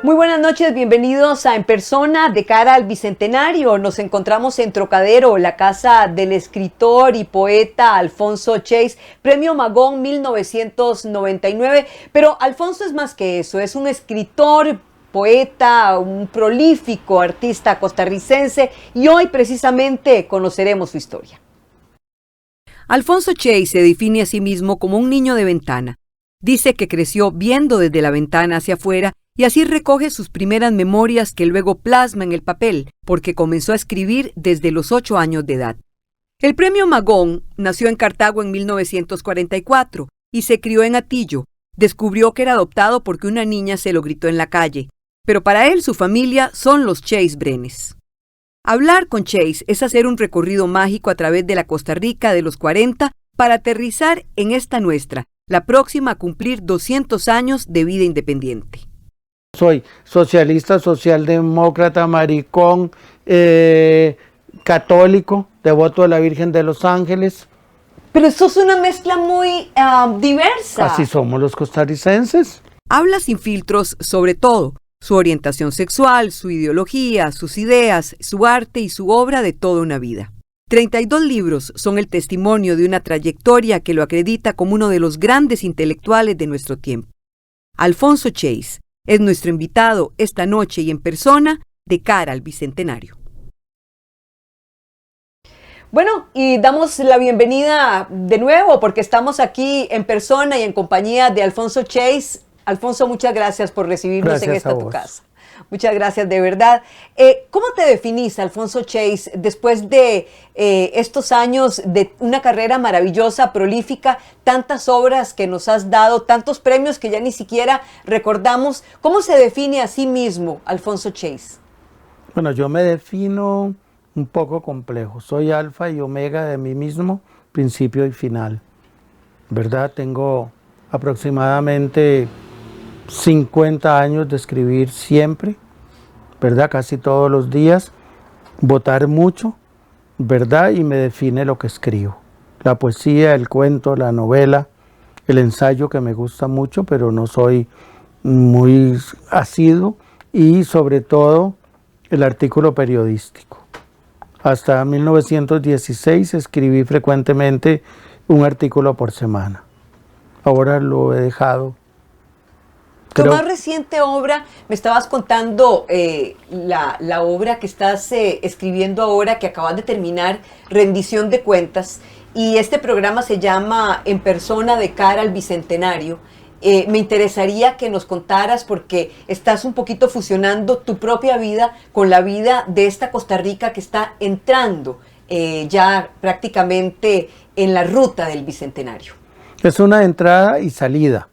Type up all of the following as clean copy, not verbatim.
Muy buenas noches, bienvenidos a En Persona de cara al Bicentenario. Nos encontramos en Trocadero, la casa del escritor y poeta Alfonso Chase, Premio Magón 1999. Pero Alfonso es más que eso, es un escritor, poeta, un prolífico artista costarricense y hoy precisamente conoceremos su historia. Alfonso Chase se define a sí mismo como un niño de ventana. Dice que creció viendo desde la ventana hacia afuera y así recoge sus primeras memorias que luego plasma en el papel, porque comenzó a escribir desde los 8 años de edad. El Premio Magón nació en Cartago en 1944 y se crió en Atillo. Descubrió que era adoptado porque una niña se lo gritó en la calle, pero para él su familia son los Chase Brenes. Hablar con Chase es hacer un recorrido mágico a través de la Costa Rica de los 40 para aterrizar en esta nuestra, la próxima a cumplir 200 años de vida independiente. Soy socialista, socialdemócrata, maricón, católico, devoto de la Virgen de los Ángeles. Pero eso es una mezcla muy diversa. Así somos los costarricenses. Habla sin filtros sobre todo, su orientación sexual, su ideología, sus ideas, su arte y su obra de toda una vida. 32 libros son el testimonio de una trayectoria que lo acredita como uno de los grandes intelectuales de nuestro tiempo. Alfonso Chase es nuestro invitado esta noche y en persona de cara al Bicentenario. Bueno, y damos la bienvenida de nuevo porque estamos aquí en persona y en compañía de Alfonso Chase. Alfonso, muchas gracias por recibirnos en esta tu casa. Muchas gracias, de verdad. ¿Cómo te definís, Alfonso Chase, después de estos años de una carrera maravillosa, prolífica, tantas obras que nos has dado, tantos premios que ya ni siquiera recordamos? ¿Cómo se define a sí mismo, Alfonso Chase? Bueno, yo me defino un poco complejo. Soy alfa y omega de mí mismo, principio y final. ¿Verdad? Tengo aproximadamente 50 años de escribir siempre, ¿verdad? Casi todos los días, votar mucho, ¿verdad? Y me define lo que escribo. La poesía, el cuento, la novela, el ensayo que me gusta mucho, pero no soy muy asiduo, y sobre todo el artículo periodístico. Hasta 1916 escribí frecuentemente un artículo por semana. Ahora lo he dejado. Tu más reciente obra, me estabas contando la obra que estás escribiendo ahora, que acabas de terminar, Rendición de Cuentas, y este programa se llama En Persona de cara al Bicentenario. Me interesaría que nos contaras, porque estás un poquito fusionando tu propia vida con la vida de esta Costa Rica que está entrando ya prácticamente en la ruta del Bicentenario. Es una entrada y salida,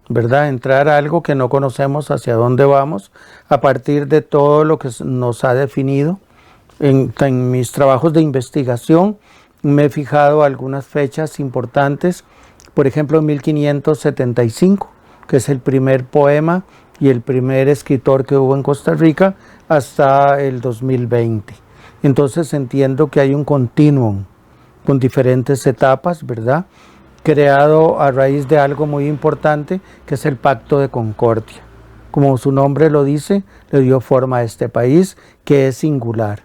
¿verdad? Entrar a algo que no conocemos hacia dónde vamos a partir de todo lo que nos ha definido. En mis trabajos de investigación me he fijado algunas fechas importantes, por ejemplo 1575, que es el primer poema y el primer escritor que hubo en Costa Rica, hasta el 2020. Entonces entiendo que hay un continuum con diferentes etapas, ¿verdad?, creado a raíz de algo muy importante, que es el Pacto de Concordia. Como su nombre lo dice, le dio forma a este país, que es singular,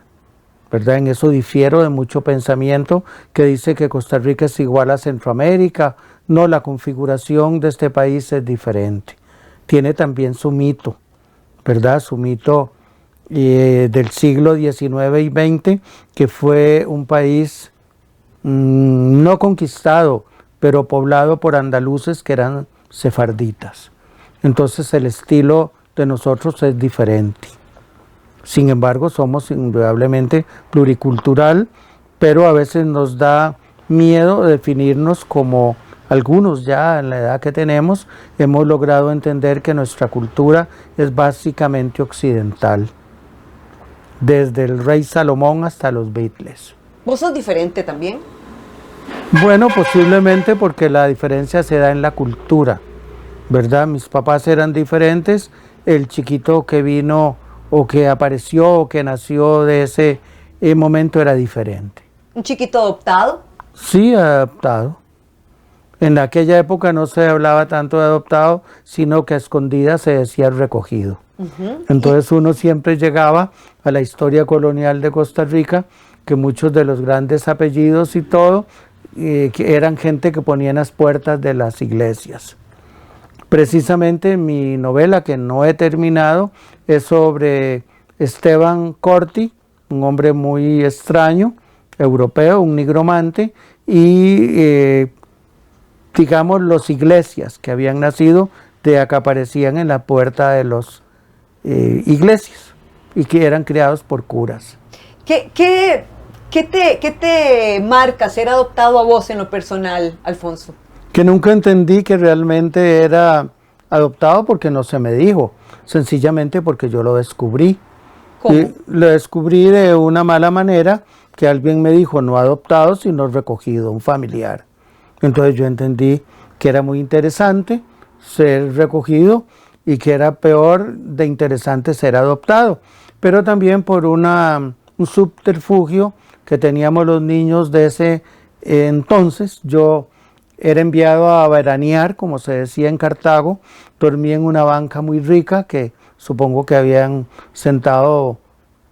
¿verdad? En eso difiero de mucho pensamiento que dice que Costa Rica es igual a Centroamérica. No, la configuración de este país es diferente. Tiene también su mito, ¿verdad? Su mito del siglo XIX y XX, que fue un país no conquistado, pero poblado por andaluces que eran sefarditas. Entonces el estilo de nosotros es diferente. Sin embargo, somos indudablemente pluricultural, pero a veces nos da miedo definirnos como algunos ya en la edad que tenemos, hemos logrado entender que nuestra cultura es básicamente occidental, desde el rey Salomón hasta los Beatles. ¿Vos sos diferente también? Bueno, posiblemente porque la diferencia se da en la cultura, ¿verdad? Mis papás eran diferentes, el chiquito que vino o que apareció o que nació de ese momento era diferente. ¿Un chiquito adoptado? Sí, adoptado. En aquella época no se hablaba tanto de adoptado, sino que a escondidas se decía recogido. Entonces uno siempre llegaba a la historia colonial de Costa Rica, que muchos de los grandes apellidos y todo, que eran gente que ponía en las puertas de las iglesias. Precisamente mi novela, que no he terminado, es sobre Esteban Corti, un hombre muy extraño, europeo, un nigromante, y digamos los iglesias que habían nacido de que aparecían en la puerta de los iglesias y que eran criados por curas. ¿Qué te marca ser adoptado a vos en lo personal, Alfonso? Que nunca entendí que realmente era adoptado porque no se me dijo, sencillamente porque yo lo descubrí. ¿Cómo? Y lo descubrí de una mala manera, que alguien me dijo no adoptado, sino recogido, un familiar. Entonces yo entendí que era muy interesante ser recogido y que era peor de interesante ser adoptado. Pero también por un subterfugio que teníamos los niños de ese entonces, yo era enviado a veranear, como se decía en Cartago, dormí en una banca muy rica que supongo que habían sentado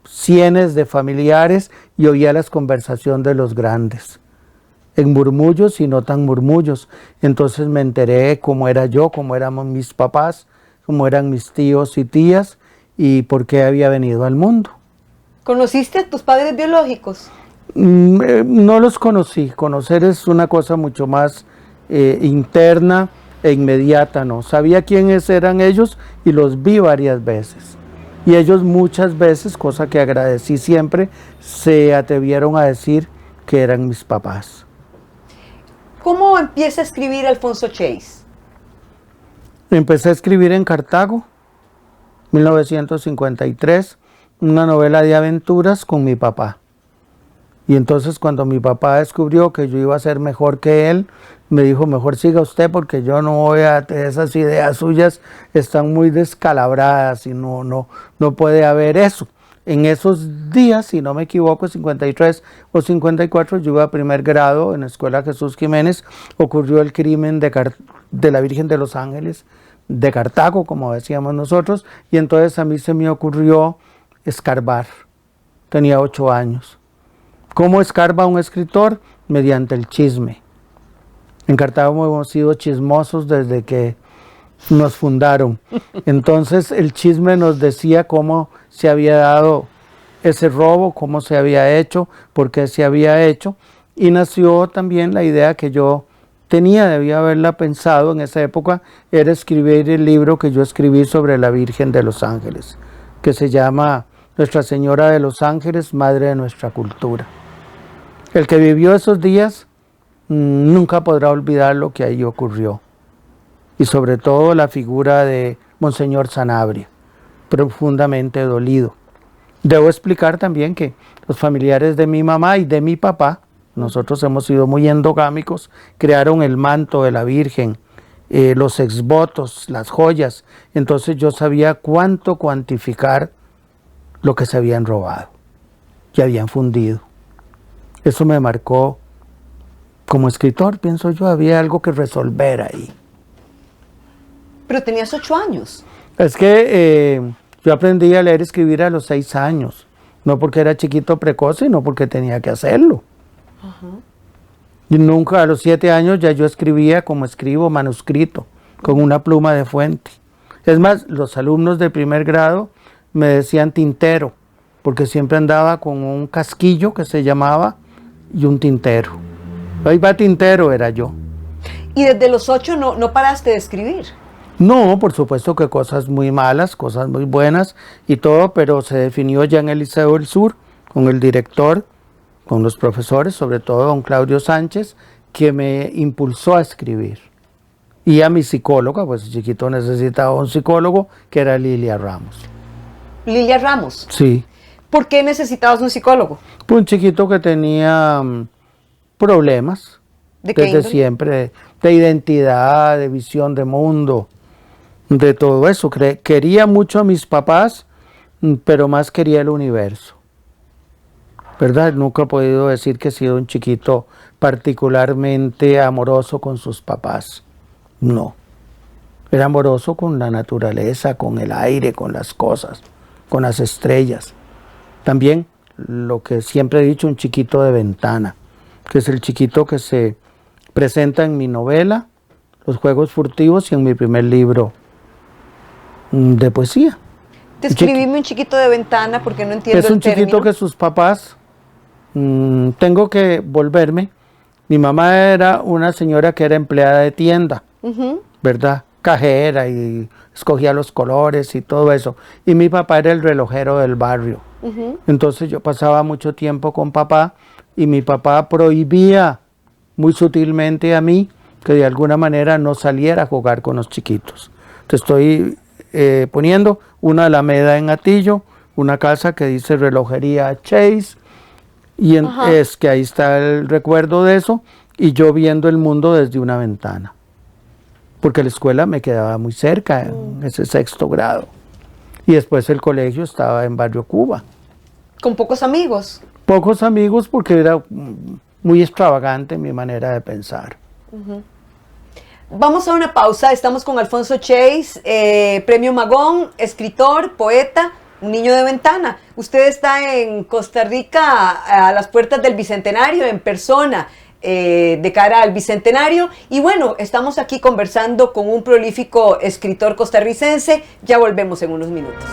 cientos de familiares y oía las conversaciones de los grandes, en murmullos y no tan murmullos. Entonces me enteré cómo era yo, cómo éramos mis papás, cómo eran mis tíos y tías y por qué había venido al mundo. ¿Conociste a tus padres biológicos? No los conocí, conocer es una cosa mucho más interna e inmediata, ¿no? Sabía quiénes eran ellos y los vi varias veces. Y ellos muchas veces, cosa que agradecí siempre, se atrevieron a decir que eran mis papás. ¿Cómo empieza a escribir Alfonso Chase? Empecé a escribir en Cartago, 1953, una novela de aventuras con mi papá. Y entonces cuando mi papá descubrió que yo iba a ser mejor que él, me dijo, mejor siga usted porque yo no voy a, esas ideas suyas están muy descalabradas y no puede haber eso. En esos días, si no me equivoco, 53 o 54, yo iba a primer grado en la Escuela Jesús Jiménez, ocurrió el crimen de la Virgen de los Ángeles, de Cartago, como decíamos nosotros, y entonces a mí se me ocurrió escarbar. Tenía 8 años. ¿Cómo escarba un escritor? Mediante el chisme. En Cartago hemos sido chismosos desde que nos fundaron. Entonces el chisme nos decía cómo se había dado ese robo, cómo se había hecho, por qué se había hecho. Y nació también la idea que yo tenía, debía haberla pensado en esa época, era escribir el libro que yo escribí sobre la Virgen de los Ángeles, que se llama Nuestra Señora de los Ángeles, Madre de nuestra cultura. El que vivió esos días nunca podrá olvidar lo que ahí ocurrió. Y sobre todo la figura de Monseñor Sanabria, profundamente dolido. Debo explicar también que los familiares de mi mamá y de mi papá, nosotros hemos sido muy endogámicos, crearon el manto de la Virgen, los exvotos, las joyas. Entonces yo sabía cuánto cuantificar lo que se habían robado y habían fundido. Eso me marcó como escritor, pienso yo, había algo que resolver ahí. Pero tenías 8 años. Es que yo aprendí a leer y escribir a los 6 años, no porque era chiquito precoz, sino porque tenía que hacerlo. Y nunca, a los 7 años ya yo escribía como escribo, manuscrito, con una pluma de fuente. Es más, los alumnos de primer grado me decían tintero, porque siempre andaba con un casquillo que se llamaba y un tintero. Ahí va tintero, era yo. ¿Y desde los 8 no paraste de escribir? No, por supuesto que cosas muy malas, cosas muy buenas y todo, pero se definió ya en el Liceo del Sur, con el director, con los profesores, sobre todo don Claudio Sánchez, que me impulsó a escribir. Y a mi psicóloga, pues chiquito necesitaba un psicólogo, que era Lilia Ramos. ¿Lilia Ramos? Sí. ¿Por qué necesitabas un psicólogo? Pues un chiquito que tenía problemas, ¿De qué desde índole? siempre, de identidad, de visión de mundo, de todo eso. Quería mucho a mis papás, pero más quería el universo. ¿verdad? Nunca he podido decir que he sido un chiquito particularmente amoroso con sus papás. No. Era amoroso con la naturaleza, con el aire, con las cosas, con las estrellas. También lo que siempre he dicho, un chiquito de ventana, que es el chiquito que se presenta en mi novela, Los Juegos Furtivos, y en mi primer libro de poesía. Describime un chiquito de ventana porque no entiendo Es un el término. chiquito que sus papás, tengo que volverme. Mi mamá era una señora que era empleada de tienda, ¿verdad? Cajera, y escogía los colores y todo eso. Y mi papá era el relojero del barrio. Entonces yo pasaba mucho tiempo con papá y mi papá prohibía muy sutilmente a mí que de alguna manera no saliera a jugar con los chiquitos. Te estoy poniendo una alameda en Atillo, una casa que dice Relojería Chase, y es que ahí está el recuerdo de eso, y yo viendo el mundo desde una ventana, porque la escuela me quedaba muy cerca, en ese 6º grado, y después el colegio estaba en Barrio Cuba. ¿Con pocos amigos? Pocos amigos porque era muy extravagante mi manera de pensar. Vamos a una pausa, estamos con Alfonso Chase, Premio Magón, escritor, poeta, un niño de ventana. Usted está en Costa Rica a las puertas del Bicentenario, en persona, de cara al Bicentenario. Y bueno, estamos aquí conversando con un prolífico escritor costarricense. Ya volvemos en unos minutos.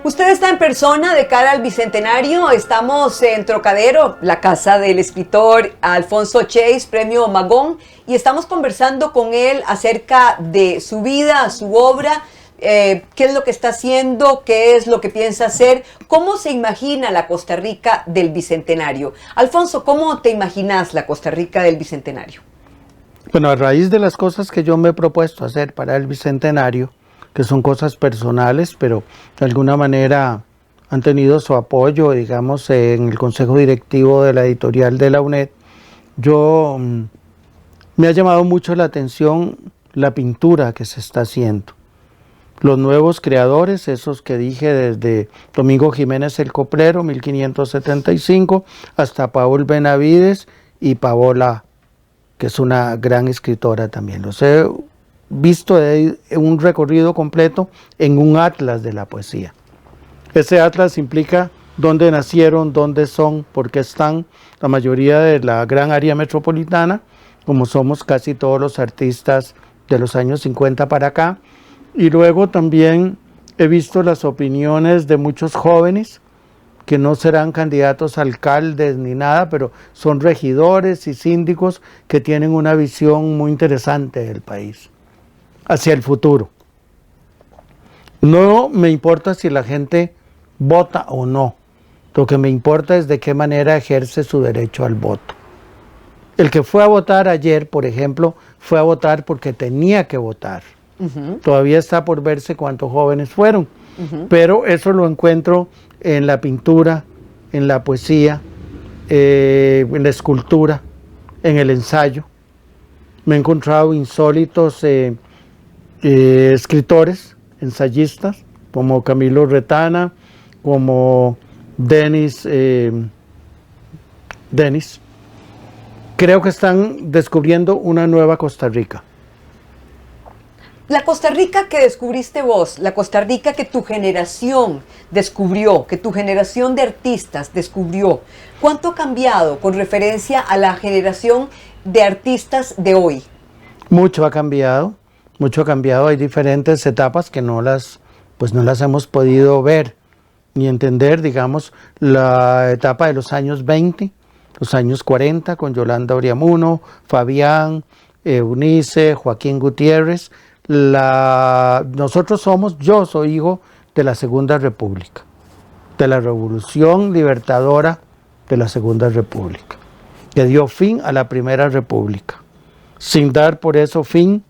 Usted está en persona de cara al Bicentenario. Estamos en Trocadero, la casa del escritor Alfonso Chase, Premio Magón, y estamos conversando con él acerca de su vida, su obra, qué es lo que está haciendo, qué es lo que piensa hacer, cómo se imagina la Costa Rica del Bicentenario. Alfonso, ¿cómo te imaginas la Costa Rica del Bicentenario? Bueno, a raíz de las cosas que yo me he propuesto hacer para el Bicentenario, que son cosas personales, pero de alguna manera han tenido su apoyo, digamos, en el Consejo Directivo de la editorial de la UNED, me ha llamado mucho la atención la pintura que se está haciendo. Los nuevos creadores, esos que dije desde Domingo Jiménez el Coplero, 1575, hasta Paul Benavides y Paola, que es una gran escritora también. Los he visto un recorrido completo en un atlas de la poesía. Ese atlas implica dónde nacieron, dónde son, por qué están la mayoría de la gran área metropolitana, como somos casi todos los artistas de los años 50 para acá. Y luego también he visto las opiniones de muchos jóvenes que no serán candidatos a alcaldes ni nada, pero son regidores y síndicos que tienen una visión muy interesante del país hacia el futuro. No me importa si la gente vota o no. Lo que me importa es de qué manera ejerce su derecho al voto. El que fue a votar ayer, por ejemplo, fue a votar porque tenía que votar. Todavía está por verse cuántos jóvenes fueron, pero eso lo encuentro en la pintura, en la poesía, en la escultura, en el ensayo. Me he encontrado insólitos escritores, ensayistas, como Camilo Retana, como Denis. Creo que están descubriendo una nueva Costa Rica. La Costa Rica que descubriste vos, la Costa Rica que tu generación descubrió, que tu generación de artistas descubrió, ¿cuánto ha cambiado con referencia a la generación de artistas de hoy? Mucho ha cambiado, hay diferentes etapas que no las hemos podido ver ni entender, digamos, la etapa de los años 20, los años 40 con Yolanda Oriamuno, Fabián, Eunice, Joaquín Gutiérrez. Yo soy hijo de la Segunda República, de la Revolución Libertadora de la Segunda República, que dio fin a la Primera República, sin dar por eso fin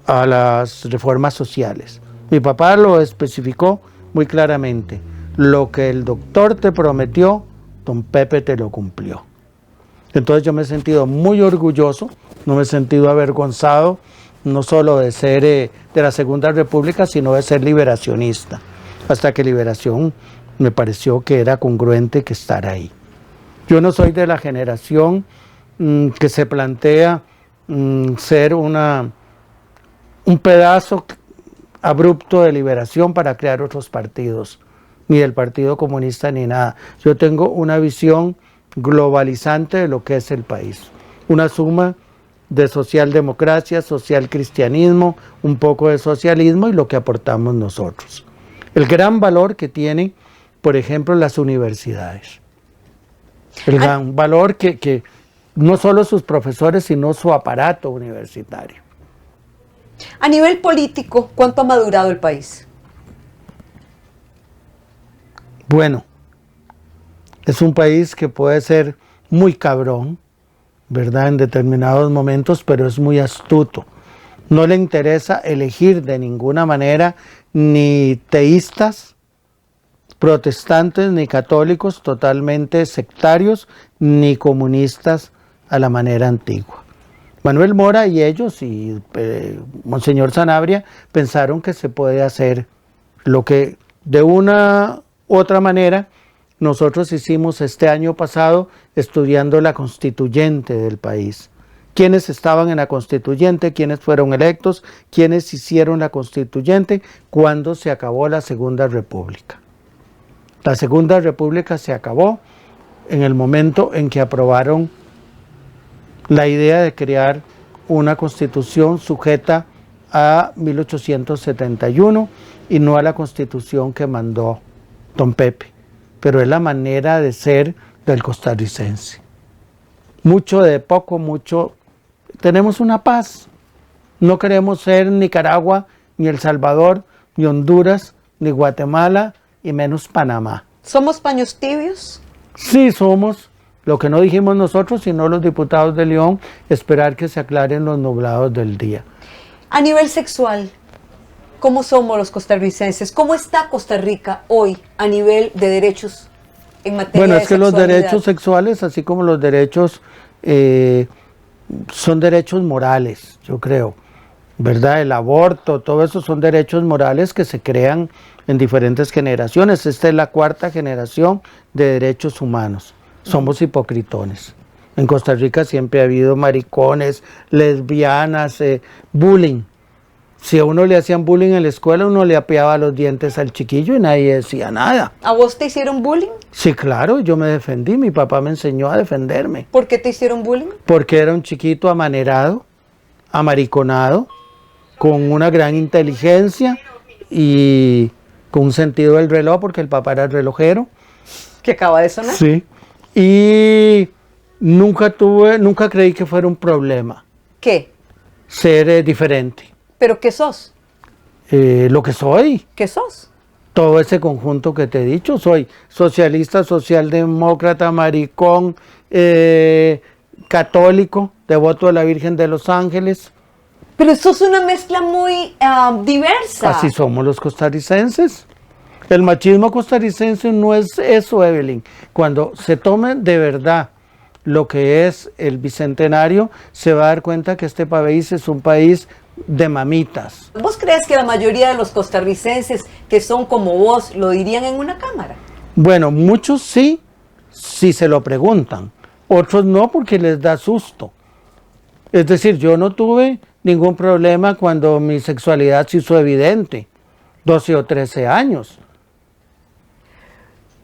a las reformas sociales. Mi papá lo especificó muy claramente. Lo que el doctor te prometió, don Pepe te lo cumplió. Entonces yo me he sentido muy orgulloso, no me he sentido avergonzado, no solo de ser de la Segunda República, sino de ser liberacionista. Hasta que Liberación me pareció que era congruente que estar ahí. Yo no soy de la generación que se plantea ser un pedazo abrupto de Liberación para crear otros partidos, ni del Partido Comunista ni nada. Yo tengo una visión globalizante de lo que es el país, una suma de socialdemocracia, social cristianismo, un poco de socialismo y lo que aportamos nosotros. El gran valor que tienen, por ejemplo, las universidades. El gran valor que no solo sus profesores, sino su aparato universitario. A nivel político, ¿cuánto ha madurado el país? Bueno, es un país que puede ser muy cabrón, ¿verdad? En determinados momentos, pero es muy astuto. No le interesa elegir de ninguna manera ni teístas, protestantes, ni católicos totalmente sectarios, ni comunistas a la manera antigua. Manuel Mora y ellos y Monseñor Sanabria pensaron que se puede hacer lo que de una u otra manera nosotros hicimos este año pasado estudiando la constituyente del país. ¿Quiénes estaban en la constituyente? ¿Quiénes fueron electos? ¿Quiénes hicieron la constituyente? ¿Cuándo se acabó la Segunda República? La Segunda República se acabó en el momento en que aprobaron la idea de crear una constitución sujeta a 1871 y no a la constitución que mandó don Pepe, pero es la manera de ser del costarricense. Mucho de poco, mucho, tenemos una paz. No queremos ser Nicaragua, ni El Salvador, ni Honduras, ni Guatemala, y menos Panamá. ¿Somos paños tibios? Sí, somos. Lo que no dijimos nosotros, sino los diputados de León, esperar que se aclaren los nublados del día. A nivel sexual, ¿cómo somos los costarricenses? ¿Cómo está Costa Rica hoy a nivel de derechos en materia de Bueno, es que los sexualidad? derechos sexuales, así como los derechos, son derechos morales, yo creo, ¿verdad? El aborto, todo eso son derechos morales que se crean en diferentes generaciones. Esta es la cuarta generación de derechos humanos. Somos hipocritones. En Costa Rica siempre ha habido maricones, lesbianas, bullying. Si a uno le hacían bullying en la escuela, uno le apeaba los dientes al chiquillo y nadie decía nada. ¿A vos te hicieron bullying? Sí, claro, yo me defendí, mi papá me enseñó a defenderme. ¿Por qué te hicieron bullying? Porque era un chiquito amanerado, amariconado, con una gran inteligencia y con un sentido del reloj, porque el papá era el relojero. Que acaba de sonar. Sí. Y nunca creí que fuera un problema. ¿Qué? Ser diferente. ¿Pero qué sos? Lo que soy. ¿Qué sos? Todo ese conjunto que te he dicho. Soy socialista, socialdemócrata, maricón, católico, devoto de la Virgen de los Ángeles. Pero sos una mezcla muy diversa. Así somos los costarricenses. El machismo costarricense no es eso, Evelyn. Cuando se tome de verdad lo que es el bicentenario, se va a dar cuenta que este país es un país de mamitas. ¿Vos crees que la mayoría de los costarricenses que son como vos lo dirían en una cámara? Bueno, muchos sí, si se lo preguntan. Otros no, porque les da susto. Es decir, yo no tuve ningún problema cuando mi sexualidad se hizo evidente. 12 o 13 años.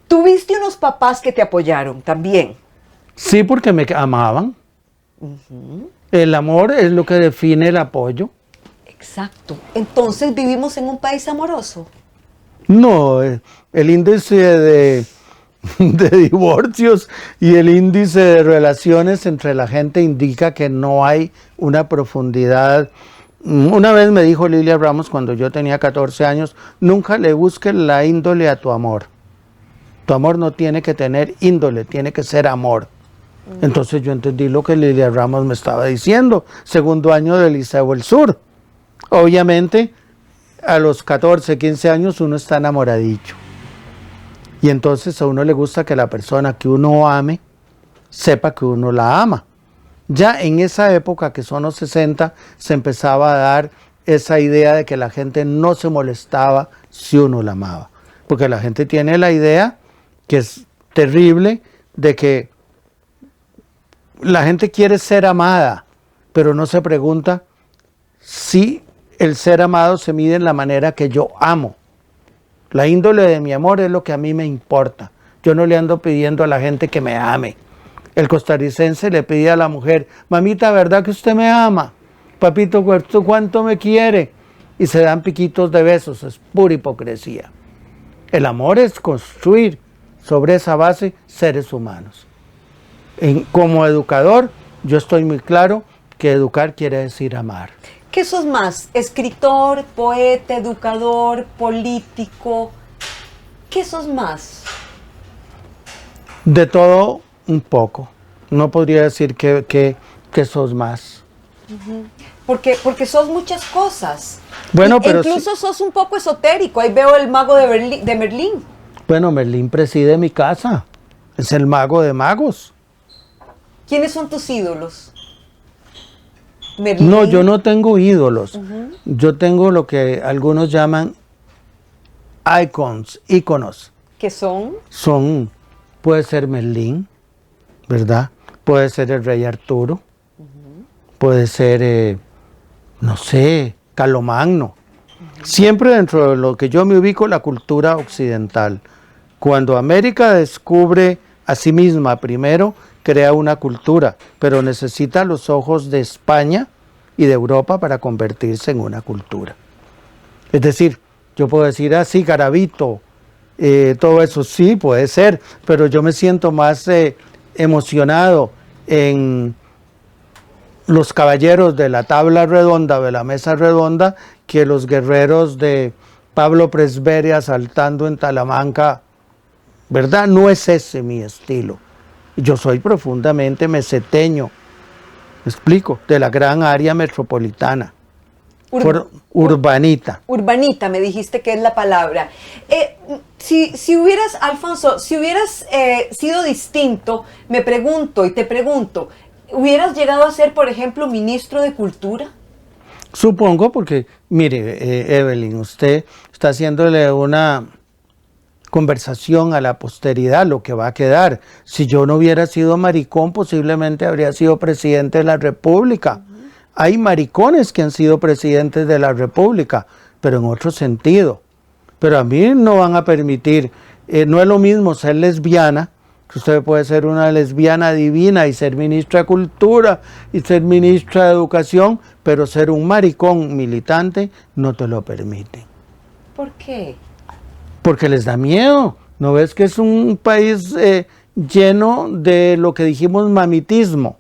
¿Tuviste unos papás que te apoyaron también? Sí, porque me amaban. El amor es lo que define el apoyo. Exacto. Entonces, ¿vivimos en un país amoroso? No, el índice de divorcios y el índice de relaciones entre la gente indica que no hay una profundidad. Una vez me dijo Lilia Ramos cuando yo tenía 14 años, nunca le busques la índole a tu amor. Tu amor no tiene que tener índole, tiene que ser amor. Entonces yo entendí lo que Lilia Ramos me estaba diciendo, segundo año del Liceo del Sur. Obviamente, a los 14, 15 años uno está enamoradillo. Y entonces a uno le gusta que la persona que uno ame sepa que uno la ama. Ya en esa época, que son los 60, se empezaba a dar esa idea de que la gente no se molestaba si uno la amaba. Porque la gente tiene la idea, que es terrible, de que la gente quiere ser amada, pero no se pregunta si el ser amado se mide en la manera que yo amo. La índole de mi amor es lo que a mí me importa. Yo no le ando pidiendo a la gente que me ame. El costarricense le pide a la mujer: mamita, ¿verdad que usted me ama? Papito, ¿cuánto me quiere? Y se dan piquitos de besos, es pura hipocresía. El amor es construir sobre esa base seres humanos. Como educador, yo estoy muy claro que educar quiere decir amar. ¿Qué sos más? ¿Escritor, poeta, educador, político? ¿Qué sos más? De todo un poco. No podría decir que sos más. Porque sos muchas cosas. Bueno, pero incluso sos un poco esotérico. Ahí veo el mago de Merlín. Bueno, Merlín preside mi casa. Es el mago de magos. ¿Quiénes son tus ídolos? Merlín. No, yo no tengo ídolos. Yo tengo lo que algunos llaman íconos. ¿Qué son? Puede ser Merlín, ¿verdad? Puede ser el rey Arturo. Puede ser, no sé, Carlomagno. Siempre dentro de lo que yo me ubico, la cultura occidental. Cuando América descubre a sí misma primero, crea una cultura, pero necesita los ojos de España y de Europa para convertirse en una cultura. Es decir, yo puedo decir así, Garavito, todo eso sí puede ser, pero yo me siento más emocionado en los caballeros de la tabla redonda, de la mesa redonda, que los guerreros de Pablo Presberia saltando en Talamanca, ¿verdad? No es ese mi estilo. Yo soy profundamente meseteño, ¿me explico? De la gran área metropolitana. Urbanita. Urbanita, me dijiste que es la palabra. Si hubieras, Alfonso, si hubieras sido distinto, me pregunto y te pregunto, ¿hubieras llegado a ser, por ejemplo, ministro de Cultura? Supongo, porque, mire, Evelyn, usted está haciéndole una conversación a la posteridad, lo que va a quedar. Si yo no hubiera sido maricón, posiblemente habría sido presidente de la República. Hay maricones que han sido presidentes de la República, pero en otro sentido. Pero a mí no van a permitir, no es lo mismo ser lesbiana, que usted puede ser una lesbiana divina y ser ministra de Cultura y ser ministra de Educación, pero ser un maricón militante no te lo permiten. ¿Por qué? Porque les da miedo. ¿No ves que es un país lleno de lo que dijimos mamitismo?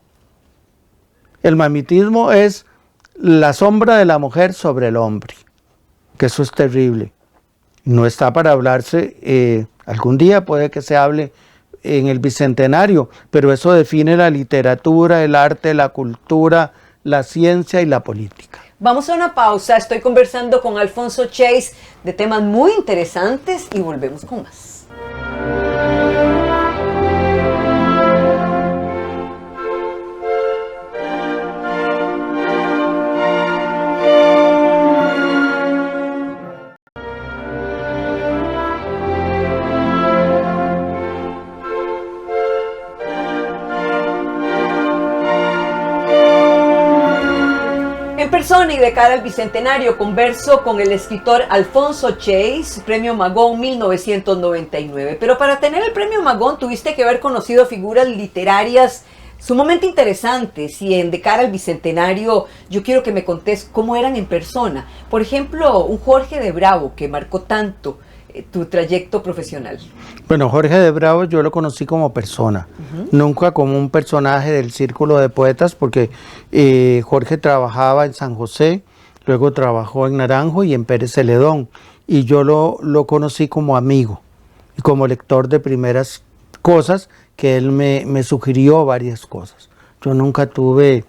El mamitismo es la sombra de la mujer sobre el hombre, que eso es terrible. No está para hablarse, algún día puede que se hable en el Bicentenario, pero eso define la literatura, el arte, la cultura, la ciencia y la política. Vamos a una pausa, estoy conversando con Alfonso Chase de temas muy interesantes y volvemos con más. Y de cara al Bicentenario, converso con el escritor Alfonso Chase, Premio Magón 1999. Pero para tener el Premio Magón tuviste que haber conocido figuras literarias sumamente interesantes, y de cara al Bicentenario yo quiero que me contés cómo eran en persona. Por ejemplo, un Jorge de Bravo que marcó tanto tu trayecto profesional. Bueno, Jorge de Bravo yo lo conocí como persona, nunca como un personaje del círculo de poetas, porque Jorge trabajaba en San José, luego trabajó en Naranjo y en Pérez Celedón, y yo lo conocí como amigo y como lector de primeras cosas, que él me sugirió varias cosas. Yo nunca tuve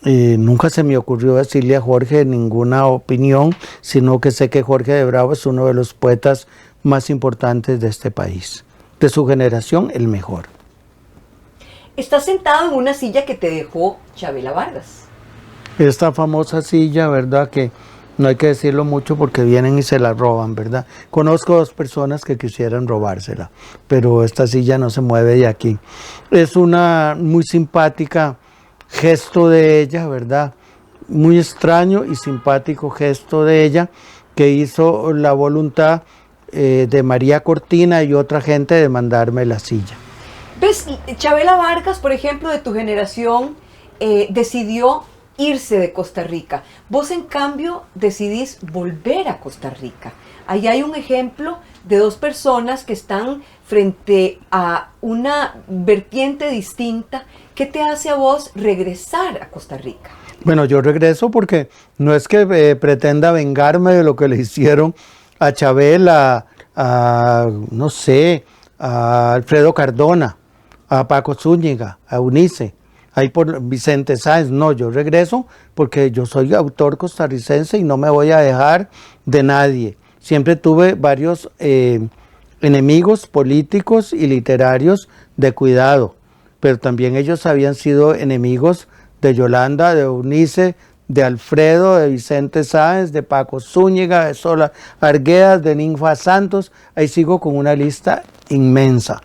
Nunca se me ocurrió decirle a Jorge ninguna opinión, sino que sé que Jorge de Bravo es uno de los poetas más importantes de este país. De su generación, el mejor. Estás sentado en una silla que te dejó Chavela Vargas. Esta famosa silla, ¿verdad? Que no hay que decirlo mucho porque vienen y se la roban, ¿verdad? Conozco dos personas que quisieran robársela, pero esta silla no se mueve de aquí. Es una muy simpática gesto de ella, ¿verdad? Muy extraño y simpático gesto de ella, que hizo la voluntad de María Cortina y otra gente de mandarme la silla. ¿Ves? Chavela Vargas, por ejemplo, de tu generación, decidió irse de Costa Rica. Vos, en cambio, decidís volver a Costa Rica. Ahí hay un ejemplo de dos personas que están frente a una vertiente distinta. ¿Qué te hace a vos regresar a Costa Rica? Bueno, yo regreso porque no es que pretenda vengarme de lo que le hicieron a Chavela, no sé, a Alfredo Cardona, a Paco Zúñiga, a Eunice, ahí por Vicente Sáenz. No, yo regreso porque yo soy autor costarricense y no me voy a dejar de nadie. Siempre tuve varios enemigos políticos y literarios de cuidado, pero también ellos habían sido enemigos de Yolanda, de Eunice, de Alfredo, de Vicente Sáenz, de Paco Zúñiga, de Sola Arguedas, de Ninfa Santos. Ahí sigo con una lista inmensa,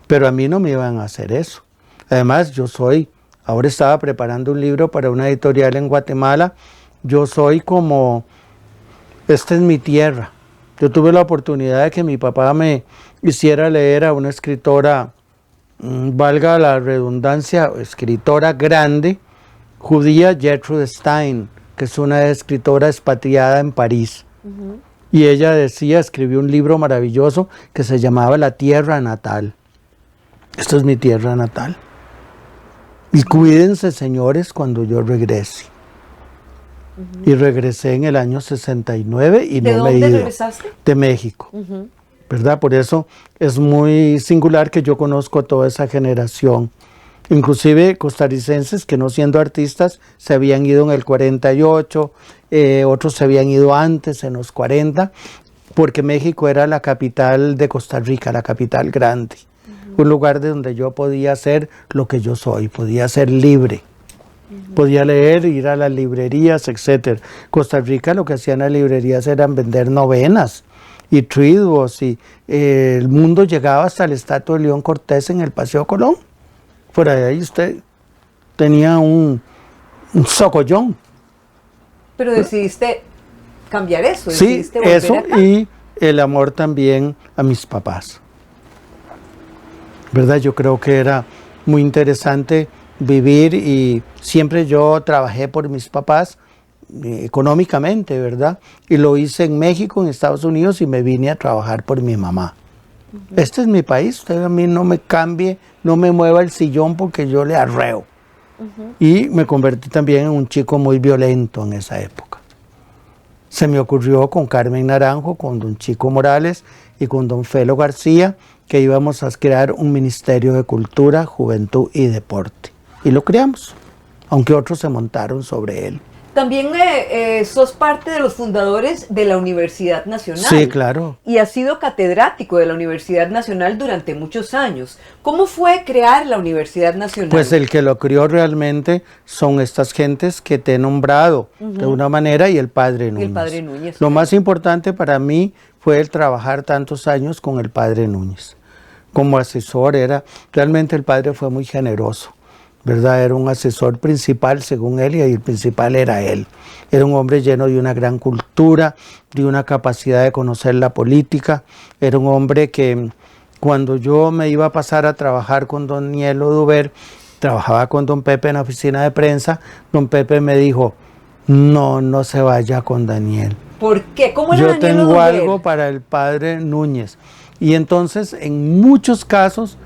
pero a mí no me iban a hacer eso. Además, ahora estaba preparando un libro para una editorial en Guatemala. Yo soy como, esta es mi tierra. Yo tuve la oportunidad de que mi papá me hiciera leer a una escritora, valga la redundancia, escritora grande, judía, Gertrude Stein, que es una escritora expatriada en París. Y ella escribió un libro maravilloso que se llamaba La Tierra Natal. Esta es mi tierra natal. Y cuídense, señores, cuando yo regrese. Y regresé en el año 69 y no me he ido. ¿De dónde regresaste? De México. ¿Verdad? Por eso es muy singular que yo conozco a toda esa generación. Inclusive costarricenses que no siendo artistas se habían ido en el 48, otros se habían ido antes, en los 40, porque México era la capital de Costa Rica, la capital grande. Un lugar de donde yo podía ser lo que yo soy, podía ser libre. Podía leer, ir a las librerías, etc. Costa Rica lo que hacían las librerías eran vender novenas y triduos, y el mundo llegaba hasta la estatua de León Cortés en el Paseo Colón. Por ahí usted tenía un socollón. Pero decidiste cambiar eso, Sí, decidiste volver eso acá. Y el amor también a mis papás. ¿Verdad? Yo creo que era muy interesante vivir y siempre yo trabajé por mis papás económicamente, ¿verdad? Y lo hice en México, en Estados Unidos, y me vine a trabajar por mi mamá. Este es mi país, usted a mí no me cambie, no me mueva el sillón porque yo le arreo. Y me convertí también en un chico muy violento en esa época. Se me ocurrió con Carmen Naranjo, con don Chico Morales y con don Felo García, que íbamos a crear un Ministerio de Cultura, Juventud y Deporte. Y lo creamos, aunque otros se montaron sobre él. También sos parte de los fundadores de la Universidad Nacional. Sí, claro. Y has sido catedrático de la Universidad Nacional durante muchos años. ¿Cómo fue crear la Universidad Nacional? Pues el que lo crió realmente son estas gentes que te he nombrado de una manera, y el padre Núñez. Y el padre Núñez. Lo más importante para mí fue el trabajar tantos años con el padre Núñez. Como asesor realmente el padre fue muy generoso, ¿verdad? Era un asesor principal según él, y el principal era él. Era un hombre lleno de una gran cultura, de una capacidad de conocer la política. Era un hombre que cuando yo me iba a pasar a trabajar con don Daniel Oduber, trabajaba con don Pepe en la oficina de prensa, don Pepe me dijo, no se vaya con Daniel. ¿Por qué? ¿Cómo era Yo Daniel tengo Oduber? algo para el padre Núñez. Y entonces en muchos casos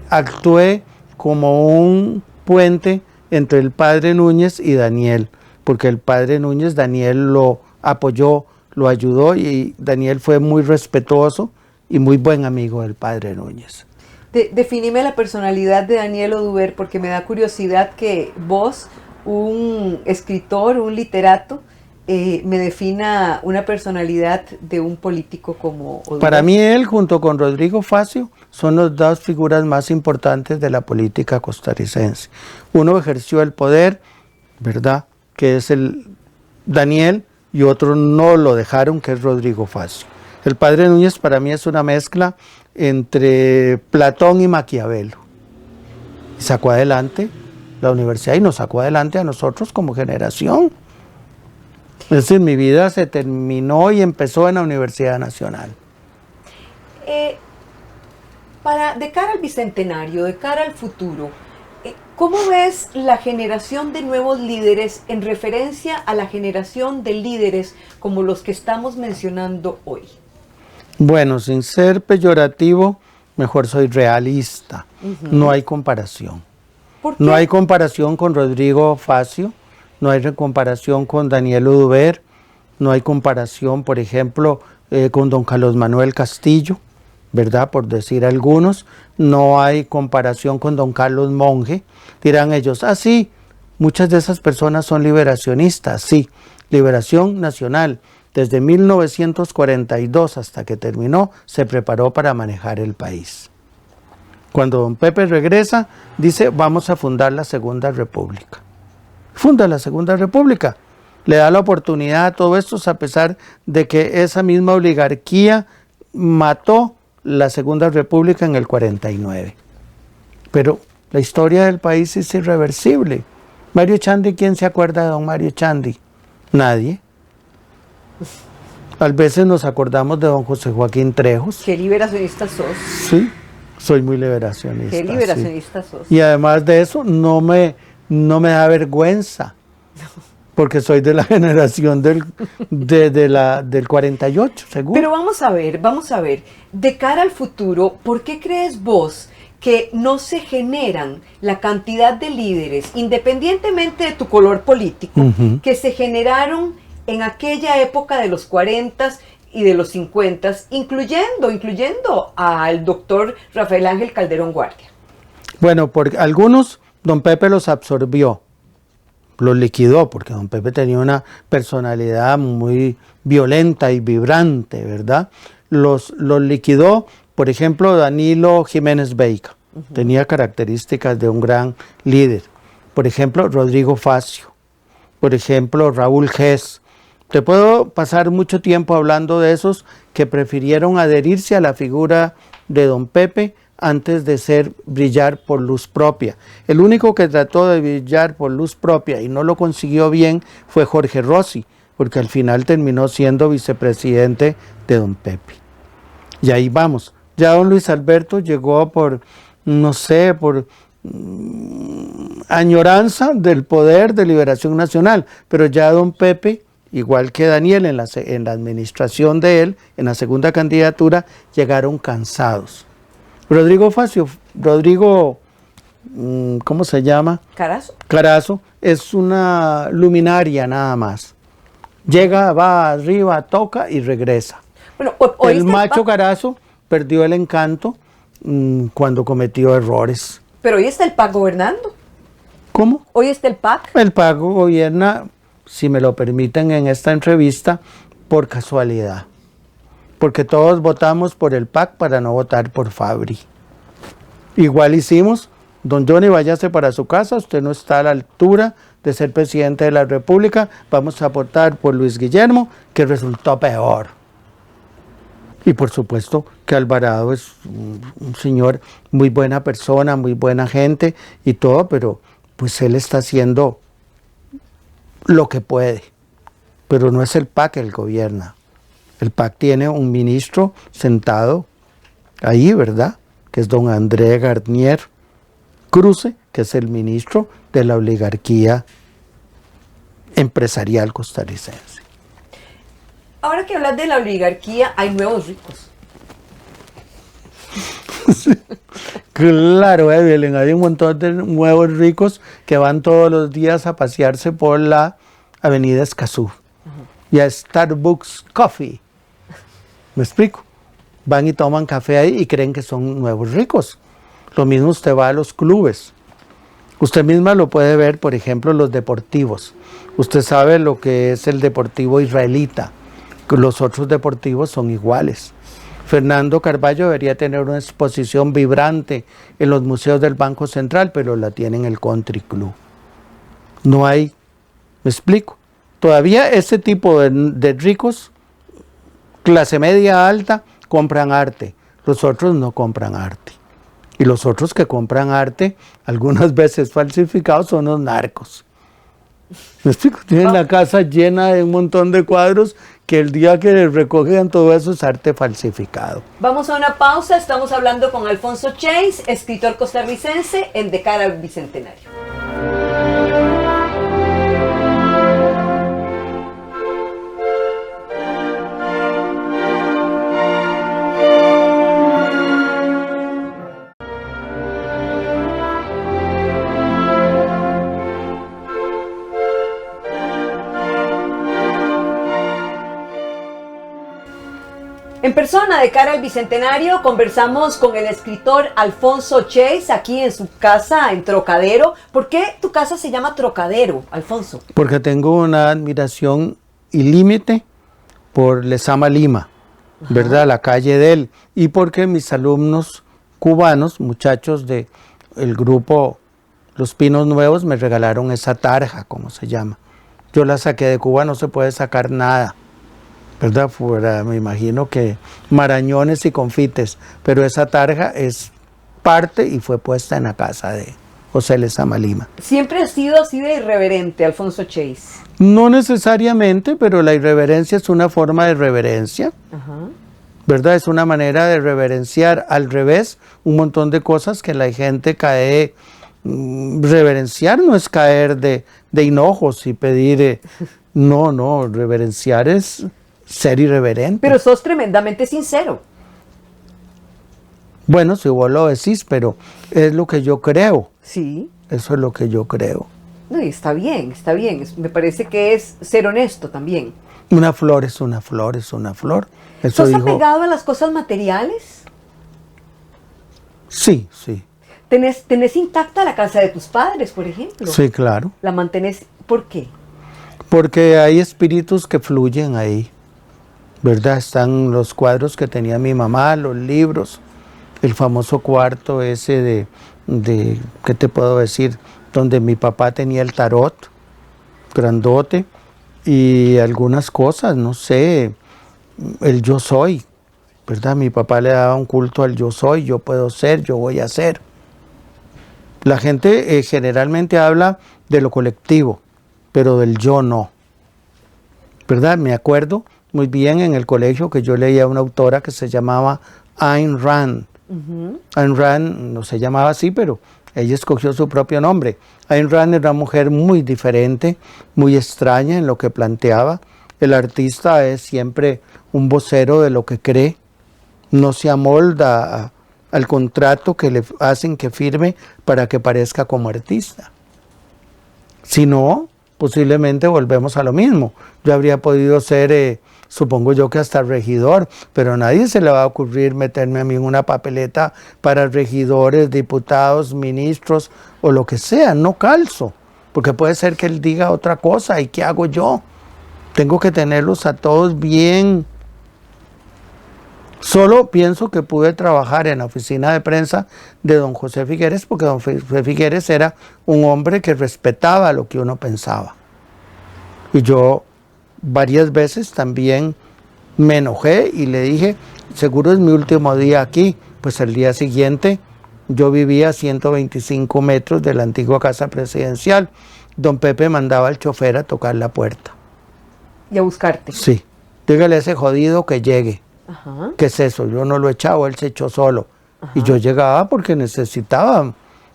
actué como un puente entre el padre Núñez y Daniel, porque el padre Núñez, Daniel lo apoyó, lo ayudó, y Daniel fue muy respetuoso y muy buen amigo del padre Núñez. Definime la personalidad de Daniel Oduber, porque me da curiosidad que vos, un escritor, un literato, me defina una personalidad de un político como Odubel? Para mí él, junto con Rodrigo Facio, son las dos figuras más importantes de la política costarricense. Uno ejerció el poder, ¿verdad?, que es el Daniel, y otro no lo dejaron, que es Rodrigo Facio. El padre Núñez para mí es una mezcla entre Platón y Maquiavelo. Y sacó adelante la universidad y nos sacó adelante a nosotros como generación. Es decir, mi vida se terminó y empezó en la Universidad Nacional. De cara al bicentenario, de cara al futuro, ¿cómo ves la generación de nuevos líderes en referencia a la generación de líderes como los que estamos mencionando hoy? Bueno, sin ser peyorativo, mejor soy realista. No hay comparación. ¿Por qué? No hay comparación con Rodrigo Facio, no hay comparación con Daniel Oduber, no hay comparación, por ejemplo, con don Carlos Manuel Castillo, ¿verdad? Por decir algunos. No hay comparación con don Carlos Monge. Dirán ellos, sí, muchas de esas personas son liberacionistas. Sí, Liberación Nacional, desde 1942 hasta que terminó, se preparó para manejar el país. Cuando don Pepe regresa, dice, vamos a fundar la Segunda República. Funda la Segunda República. Le da la oportunidad a todos estos, a pesar de que esa misma oligarquía mató la Segunda República en el 49. Pero la historia del país es irreversible. Mario Chandy, ¿quién se acuerda de don Mario Chandy? Nadie. A veces nos acordamos de don José Joaquín Trejos. ¿Qué liberacionista sos? Sí, soy muy liberacionista. ¿Qué liberacionista sos? Y además de eso, no me da vergüenza, porque soy de la generación del 48, seguro. Pero vamos a ver, de cara al futuro, ¿por qué crees vos que no se generan la cantidad de líderes, independientemente de tu color político, que se generaron en aquella época de los 40 y de los 50, incluyendo al doctor Rafael Ángel Calderón Guardia? Bueno, porque algunos don Pepe los absorbió, los liquidó, porque don Pepe tenía una personalidad muy violenta y vibrante, ¿verdad? Los liquidó, por ejemplo, Danilo Jiménez Veiga, tenía características de un gran líder. Por ejemplo, Rodrigo Facio, por ejemplo, Raúl Gess. Te puedo pasar mucho tiempo hablando de esos que prefirieron adherirse a la figura de don Pepe antes de brillar por luz propia. El único que trató de brillar por luz propia y no lo consiguió bien fue Jorge Rossi, porque al final terminó siendo vicepresidente de don Pepe. Y ahí vamos. Ya don Luis Alberto llegó por, no sé, por añoranza del poder de Liberación Nacional, pero ya don Pepe, igual que Daniel en la administración de él, en la segunda candidatura, llegaron cansados. Rodrigo Facio, ¿cómo se llama? Carazo, es una luminaria nada más. Llega, va arriba, toca y regresa. Bueno, el macho Carazo perdió el encanto cuando cometió errores. Pero hoy está el PAC gobernando. ¿Cómo? Hoy está el PAC. El PAC gobierna, si me lo permiten en esta entrevista, por casualidad. Porque todos votamos por el PAC para no votar por Fabri. Igual hicimos, don Johnny, váyase para su casa, usted no está a la altura de ser presidente de la República, vamos a votar por Luis Guillermo, que resultó peor. Y por supuesto que Alvarado es un señor muy buena persona, muy buena gente y todo, pero pues él está haciendo lo que puede. Pero no es el PAC el gobierna. El PAC tiene un ministro sentado ahí, ¿verdad? Que es don André Garnier Cruce, que es el ministro de la oligarquía empresarial costarricense. Ahora que hablas de la oligarquía, hay nuevos ricos. Sí, claro, Evelyn, hay un montón de nuevos ricos que van todos los días a pasearse por la avenida Escazú y a Starbucks Coffee. ¿Me explico? Van y toman café ahí y creen que son nuevos ricos. Lo mismo usted va a los clubes. Usted misma lo puede ver, por ejemplo, los deportivos. Usted sabe lo que es el deportivo israelita. Los otros deportivos son iguales. Fernando Carballo debería tener una exposición vibrante en los museos del Banco Central, pero la tiene en el Country Club. No hay, me explico. Todavía ese tipo de ricos, clase media alta, compran arte. Los otros no compran arte. Y los otros que compran arte, algunas veces falsificados, son los narcos. ¿Me explico? Tienen la casa llena de un montón de cuadros que el día que recogen todo eso es arte falsificado. Vamos a una pausa, estamos hablando con Alfonso Chase, escritor costarricense en De cara al Bicentenario. En persona, de cara al Bicentenario, conversamos con el escritor Alfonso Chase, aquí en su casa en Trocadero. ¿Por qué tu casa se llama Trocadero, Alfonso? Porque tengo una admiración ilímite por Lezama Lima, ¿verdad? La calle de él. Y porque mis alumnos cubanos, muchachos del grupo Los Pinos Nuevos, me regalaron esa tarja, como se llama. Yo la saqué de Cuba, no se puede sacar nada, ¿verdad? Fuera, me imagino que marañones y confites, pero esa tarja es parte y fue puesta en la casa de José Lezama Lima. ¿Siempre has sido así de irreverente, Alfonso Chase? No necesariamente, pero la irreverencia es una forma de reverencia, ¿verdad? Es una manera de reverenciar al revés un montón de cosas que la gente cae. Reverenciar no es caer de hinojos y pedir, no, reverenciar es ser irreverente. Pero sos tremendamente sincero. Bueno, si vos lo decís, pero es lo que yo creo. Sí. Eso es lo que yo creo. No, y está bien, está bien. Me parece que es ser honesto también. Una flor es una flor, es una flor. Eso ¿Sos dijo... apegado a las cosas materiales? Sí, sí. ¿Tenés intacta la casa de tus padres, por ejemplo? Sí, claro. ¿La mantenés? ¿Por qué? Porque hay espíritus que fluyen ahí, ¿verdad? Están los cuadros que tenía mi mamá, los libros, el famoso cuarto ese de ¿qué te puedo decir? Donde mi papá tenía el tarot, grandote, y algunas cosas, no sé, el yo soy, ¿verdad? Mi papá le daba un culto al yo soy, yo puedo ser, yo voy a ser. La gente generalmente habla de lo colectivo, pero del yo no, ¿verdad? Me acuerdo muy bien en el colegio que yo leía a una autora que se llamaba Ayn Rand. Ayn Rand no se llamaba así, pero ella escogió su propio nombre. Ayn Rand era una mujer muy diferente, muy extraña en lo que planteaba. El artista es siempre un vocero de lo que cree, no se amolda al contrato que le hacen que firme para que parezca como artista. Si no, posiblemente volvemos a lo mismo. Yo habría podido ser, supongo yo que hasta regidor, pero a nadie se le va a ocurrir meterme a mí en una papeleta para regidores, diputados, ministros o lo que sea. No calzo, porque puede ser que él diga otra cosa. ¿Y qué hago yo? Tengo que tenerlos a todos bien. Solo pienso que pude trabajar en la oficina de prensa de don José Figueres, porque don José Figueres era un hombre que respetaba lo que uno pensaba. Y yo varias veces también me enojé y le dije, seguro es mi último día aquí. Pues el día siguiente yo vivía a 125 metros de la antigua casa presidencial. Don Pepe mandaba al chofer a tocar la puerta. ¿Y a buscarte? Sí. Dígale a ese jodido que llegue. Ajá. ¿Qué es eso? Yo no lo he echado, él se echó solo. Ajá. Y yo llegaba porque necesitaba,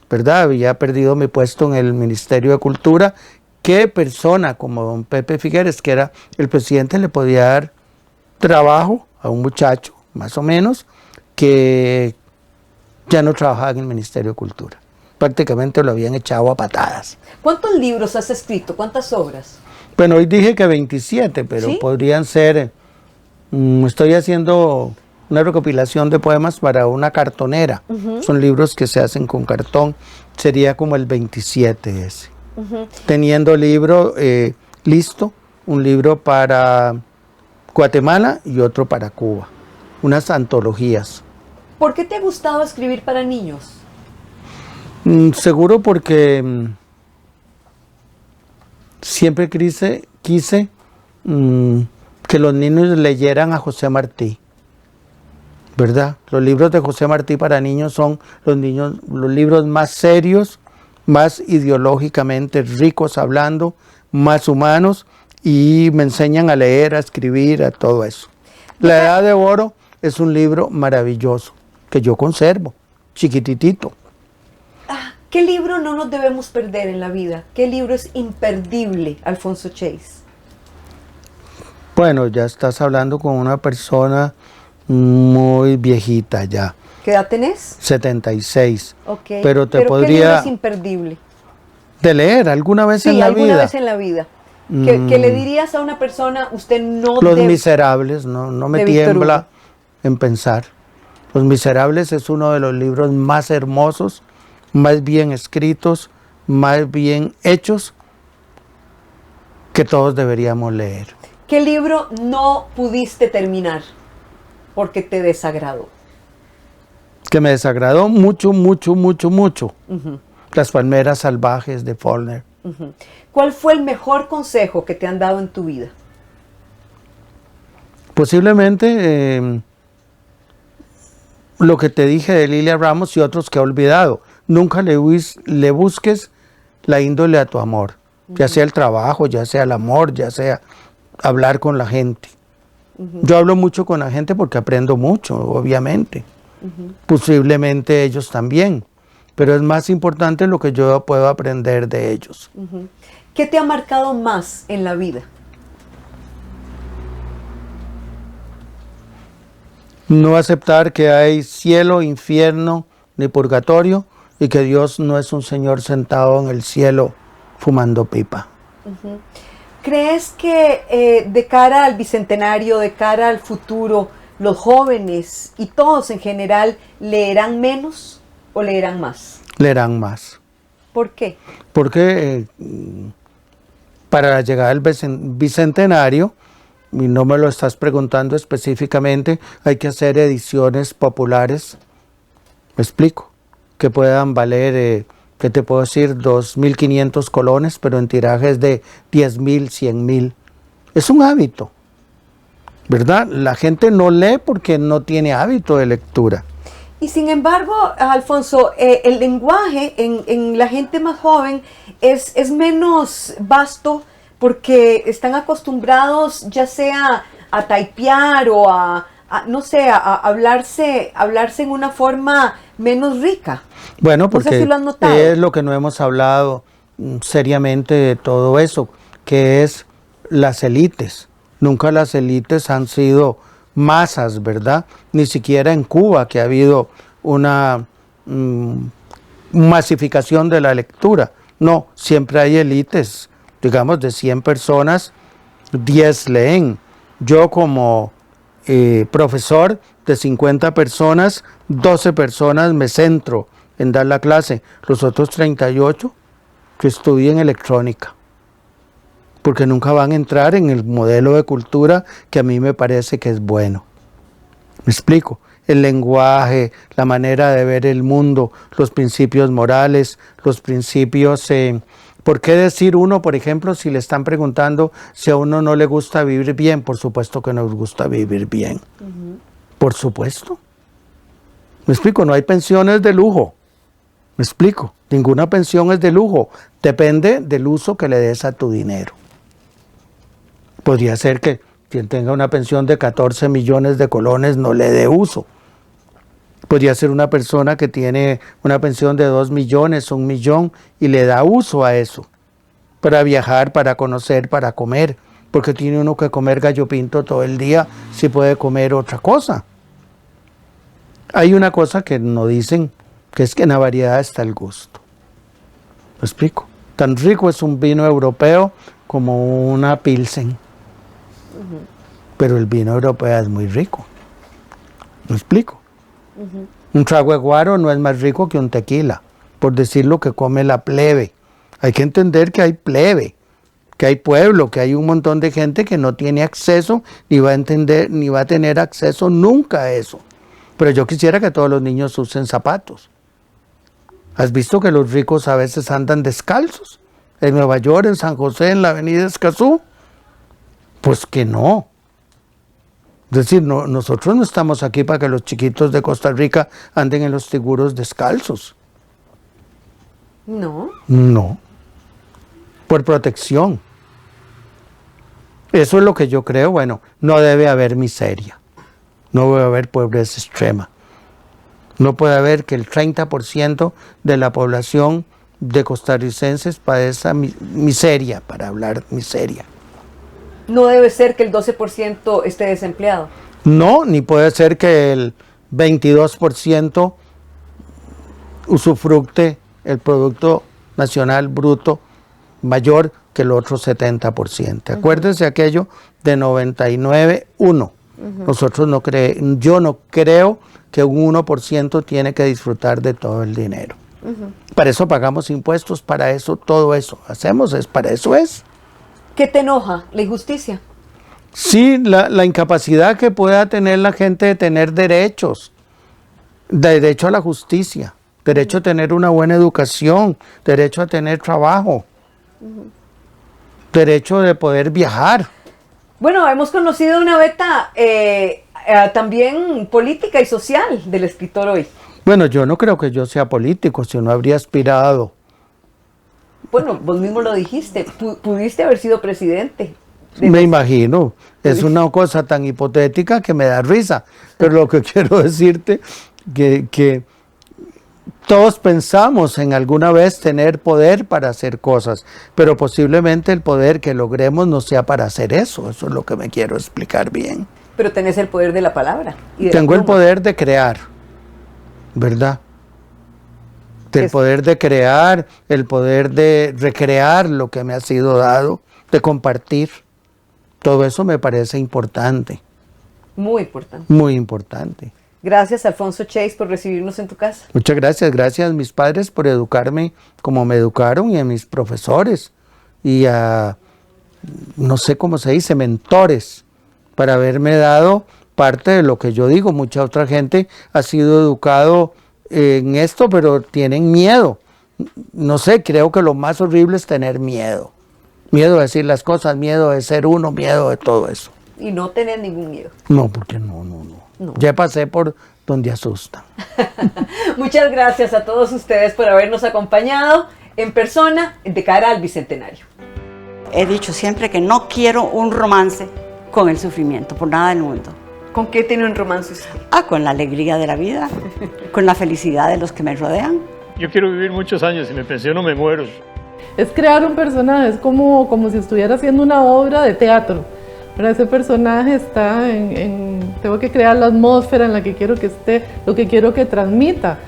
¿verdad? Había perdido mi puesto en el Ministerio de Cultura. ¿Qué persona como don Pepe Figueres, que era el presidente, le podía dar trabajo a un muchacho, más o menos, que ya no trabajaba en el Ministerio de Cultura? Prácticamente lo habían echado a patadas. ¿Cuántos libros has escrito? ¿Cuántas obras? Bueno, hoy dije que 27, pero ¿sí? Podrían ser... estoy haciendo una recopilación de poemas para una cartonera. Son libros que se hacen con cartón. Sería como el 27 ese. Teniendo libro listo, un libro para Guatemala y otro para Cuba. Unas antologías. ¿Por qué te ha gustado escribir para niños? Seguro porque siempre quise que los niños leyeran a José Martí, ¿verdad? Los libros de José Martí para niños son los libros más serios, más ideológicamente ricos hablando, más humanos, y me enseñan a leer, a escribir, a todo eso. La Edad de Oro es un libro maravilloso que yo conservo, chiquititito. ¿Qué libro no nos debemos perder en la vida? ¿Qué libro es imperdible, Alfonso Chase? Bueno, ya estás hablando con una persona muy viejita ya. ¿Qué edad tenés? 76. Ok. Pero ¿qué libro podría es imperdible? de leer alguna vez Sí, en la vida. alguna vez en la vida. ¿Qué le dirías a una persona, usted no Los debe... Miserables, no me de Víctor tiembla Hugo. en pensar. Los Miserables es uno de los libros más hermosos, más bien escritos, más bien hechos, que todos deberíamos leer. ¿Qué libro no pudiste terminar porque te desagradó? Que me desagradó mucho. Las Palmeras Salvajes de Faulkner. ¿Cuál fue el mejor consejo que te han dado en tu vida? Posiblemente lo que te dije de Lilia Ramos y otros que he olvidado. Nunca le busques la índole a tu amor, ya sea el trabajo, ya sea el amor, ya sea hablar con la gente. Yo hablo mucho con la gente porque aprendo mucho, obviamente. Posiblemente ellos también, pero es más importante lo que yo puedo aprender de ellos. ¿Qué te ha marcado más en la vida? No aceptar que hay cielo, infierno, ni purgatorio, y que Dios no es un señor sentado en el cielo fumando pipa. ¿Crees que de cara al bicentenario, de cara al futuro, los jóvenes y todos en general leerán menos o leerán más? Leerán más. ¿Por qué? Porque para la llegada del bicentenario, y no me lo estás preguntando específicamente, hay que hacer ediciones populares, me explico, que puedan valer, ¿qué te puedo decir? 2.500 colones, pero en tirajes de 10.000, 100.000. Es un hábito, ¿verdad? La gente no lee porque no tiene hábito de lectura. Y sin embargo, Alfonso, el lenguaje en la gente más joven es menos vasto porque están acostumbrados ya sea a typear o no sé, a hablarse en una forma menos rica. Bueno, porque no sé si lo has notado. Es lo que no hemos hablado seriamente de todo eso, que es las élites. Nunca las élites han sido masas, ¿verdad? Ni siquiera en Cuba, que ha habido una masificación de la lectura. No, siempre hay élites. Digamos, de 100 personas, 10 leen. Yo como profesor de 50 personas, 12 personas me centro en dar la clase. Los otros 38 que estudian electrónica. Porque nunca van a entrar en el modelo de cultura que a mí me parece que es bueno. ¿Me explico? El lenguaje, la manera de ver el mundo, los principios morales, los principios... ¿Por qué decir uno, por ejemplo, si le están preguntando si a uno no le gusta vivir bien? Por supuesto que nos gusta vivir bien. Por supuesto. ¿Me explico? No hay pensiones de lujo. ¿Me explico? Ninguna pensión es de lujo. Depende del uso que le des a tu dinero. Podría ser que quien tenga una pensión de 14 millones de colones no le dé uso. Podría ser una persona que tiene una pensión de 2 millones, 1 millón y le da uso a eso. Para viajar, para conocer, para comer. Porque tiene uno que comer gallo pinto todo el día si puede comer otra cosa. Hay una cosa que no dicen, que es que en la variedad está el gusto. ¿Me explico? Tan rico es un vino europeo como una Pilsen. Pero el vino europeo es muy rico. ¿Me explico? Un trago de guaro no es más rico que un tequila, por decir lo que come la plebe. Hay que entender que hay plebe, que hay pueblo, que hay un montón de gente que no tiene acceso, ni va a entender, ni va a tener acceso nunca a eso. Pero yo quisiera que todos los niños usen zapatos. ¿Has visto que los ricos a veces andan descalzos? En Nueva York, en San José, en la avenida Escazú. Pues que no. Es decir, nosotros no estamos aquí para que los chiquitos de Costa Rica anden en los seguros descalzos. No. No. Por protección. Eso es lo que yo creo. Bueno, no debe haber miseria. No debe haber pobreza extrema. No puede haber que el 30% de la población de costarricenses padezca miseria, para hablar miseria. No debe ser que el 12% esté desempleado. No, ni puede ser que el 22% usufructe el Producto Nacional Bruto mayor que el otro 70%. Acuérdense aquello de 99-1. Nosotros yo no creo que un 1% tiene que disfrutar de todo el dinero. Para eso pagamos impuestos, para eso todo eso hacemos, para eso es. ¿Qué te enoja? ¿La injusticia? Sí, la incapacidad que pueda tener la gente de tener derechos, derecho a la justicia, derecho a tener una buena educación, derecho a tener trabajo, derecho de poder viajar. Bueno, hemos conocido una beta también política y social del escritor hoy. Bueno, yo no creo que yo sea político, si no habría aspirado. Bueno, vos mismo lo dijiste, pudiste haber sido presidente. Me imagino, es una cosa tan hipotética que me da risa, pero lo que quiero decirte que todos pensamos en alguna vez tener poder para hacer cosas, pero posiblemente el poder que logremos no sea para hacer eso es lo que me quiero explicar bien. Pero tenés el poder de la palabra. Y de Tengo el poder de crear, ¿verdad? El poder de crear, el poder de recrear lo que me ha sido dado, de compartir. Todo eso me parece importante. Muy importante. Muy importante. Gracias, Alfonso Chase, por recibirnos en tu casa. Muchas gracias. Gracias a mis padres por educarme como me educaron y a mis profesores y a, no sé cómo se dice, mentores, para haberme dado parte de lo que yo digo. Mucha otra gente ha sido educado en esto, pero tienen miedo. No sé, creo que lo más horrible es tener miedo. Miedo de decir las cosas, miedo de ser uno, miedo de todo eso. Y no tener ningún miedo. No, porque no. Ya pasé por donde asustan. Muchas gracias a todos ustedes por habernos acompañado en persona de cara al Bicentenario. He dicho siempre que no quiero un romance con el sufrimiento, por nada del mundo. ¿Con qué tiene un romance usted? Con la alegría de la vida, con la felicidad de los que me rodean. Yo quiero vivir muchos años, si me pensiono me muero. Es crear un personaje, es como si estuviera haciendo una obra de teatro. Pero ese personaje está tengo que crear la atmósfera en la que quiero que esté, lo que quiero que transmita.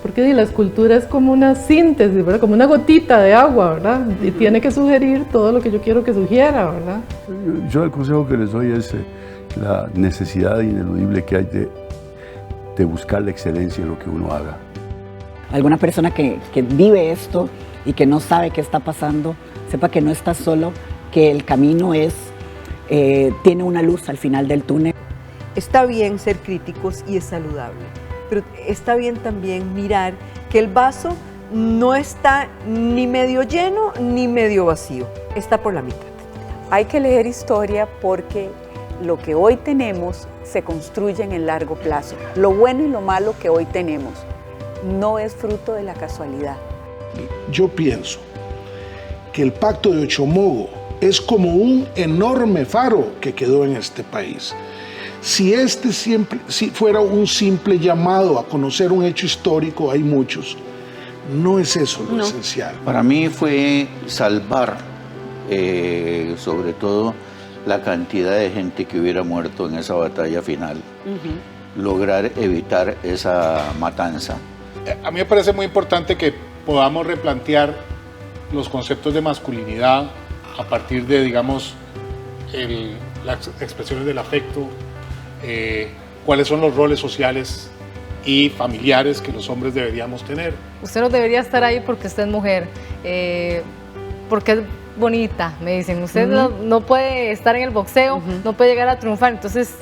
Porque la escultura es como una síntesis, ¿verdad? Como una gotita de agua, ¿verdad? Y tiene que sugerir todo lo que yo quiero que sugiera, ¿verdad? Yo el consejo que les doy es la necesidad ineludible que hay de buscar la excelencia en lo que uno haga. Alguna persona que vive esto y que no sabe qué está pasando, sepa que no está solo, que el camino tiene una luz al final del túnel. Está bien ser críticos y es saludable, pero está bien también mirar que el vaso no está ni medio lleno ni medio vacío, está por la mitad. Hay que leer historia porque lo que hoy tenemos se construye en el largo plazo. Lo bueno y lo malo que hoy tenemos no es fruto de la casualidad. Yo pienso que el Pacto de Ochomogo es como un enorme faro que quedó en este país. Si fuera un simple llamado a conocer un hecho histórico, hay muchos, no es eso lo esencial. Para mí fue salvar, sobre todo, la cantidad de gente que hubiera muerto en esa batalla final, lograr evitar esa matanza. A mí me parece muy importante que podamos replantear los conceptos de masculinidad a partir de, digamos, las expresiones del afecto, cuáles son los roles sociales y familiares que los hombres deberíamos tener. Usted no debería estar ahí porque usted es mujer, porque es bonita, me dicen. Usted no puede estar en el boxeo, no puede llegar a triunfar. Entonces,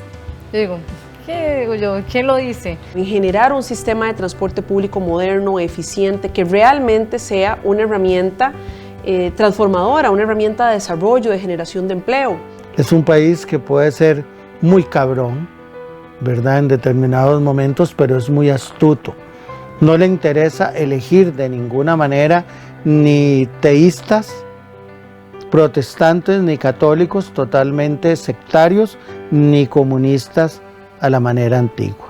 yo digo, ¿qué digo yo? ¿Quién lo dice? En generar un sistema de transporte público moderno, eficiente, que realmente sea una herramienta transformadora, una herramienta de desarrollo, de generación de empleo. Es un país que puede ser muy cabrón, ¿verdad? En determinados momentos, pero es muy astuto. No le interesa elegir de ninguna manera ni teístas, protestantes, ni católicos totalmente sectarios, ni comunistas a la manera antigua.